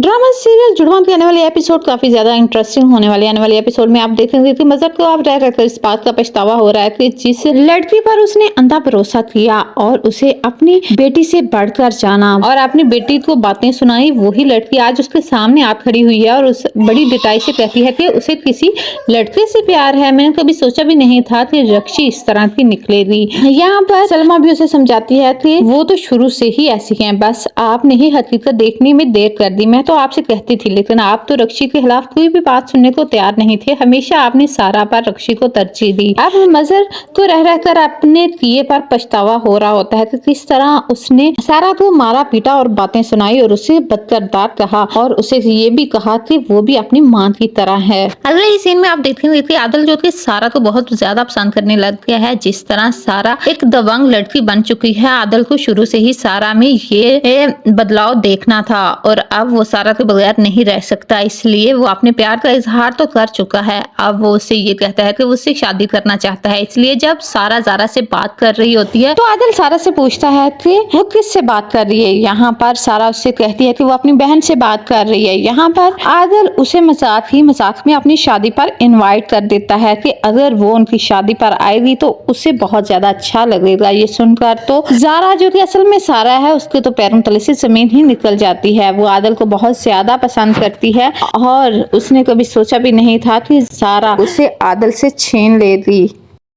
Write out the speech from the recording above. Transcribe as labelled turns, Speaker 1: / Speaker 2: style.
Speaker 1: Drama serial जुड़वा के आने वाले एपिसोड काफी ज्यादा इंटरेस्टिंग होने वाले। आने वाले एपिसोड में आप देखेंगे कि मजहर को आप रहकर इस बात का पछतावा हो रहा है कि जिस लड़की पर उसने अंधा भरोसा किया और उसे अपनी बेटी से बढ़कर जाना और अपनी बेटी को बातें सुनाई, वही लड़की आज उसके सामने आ खड़ी हुई है और उस बड़ी डिटाई से कहती है कि उसे किसी लड़के से प्यार है। मैंने कभी सोचा भी नहीं था कि रक्षी इस तरह की निकलेगी। यहाँ पर सलमा भी उसे समझाती है कि वो तो शुरू से ही ऐसी है, बस आपने ही हकीकत देखने में देर कर दी। मैं तो आपसे कहती थी, लेकिन आप तो रक्षी के खिलाफ कोई भी बात सुनने को तैयार नहीं थे। हमेशा आपने सारा पर रक्षी को तरजीह दी। अब मजहर को रह रहकर अपने किए पर पछतावा हो रहा होता है कि किस तरह उसने सारा को मारा पीटा और बातें सुनाई और उसे बदकिरदार कहा और उसे ये भी कहा कि वो भी अपनी मां की तरह है। अगले सीन में आप देखेंगे कि आदिल जो कि सारा को बहुत ज्यादा पसंद करने लग गया है। जिस तरह सारा एक दबंग लड़की बन चुकी है, आदिल को शुरू से ही सारा में ये बदलाव देखना था और अब वो सारा के बगैर नहीं रह सकता, इसलिए वो अपने प्यार का इजहार तो कर चुका है। अब वो उससे ये कहता है कि वो उससे शादी करना चाहता है। इसलिए जब सारा ज़ारा से बात कर रही होती है तो आदिल सारा से पूछता है कि वो किससे बात कर रही है। यहाँ पर सारा उससे कहती है कि वो अपनी बहन से बात कर रही है। यहाँ पर आदिल उसे मजाक में अपनी शादी पर इनवाइट कर देता है कि अगर वो उनकी शादी पर आएगी तो उसे बहुत ज्यादा अच्छा लगेगा। ये सुनकर तो ज़ारा जो कि असल में सारा है, उसके तो पैरों तले से जमीन ही निकल जाती है। वो आदिल को बहुत ज्यादा पसंद करती है और उसने कभी सोचा भी नहीं था कि सारा उसे आदिल से छीन लेगी।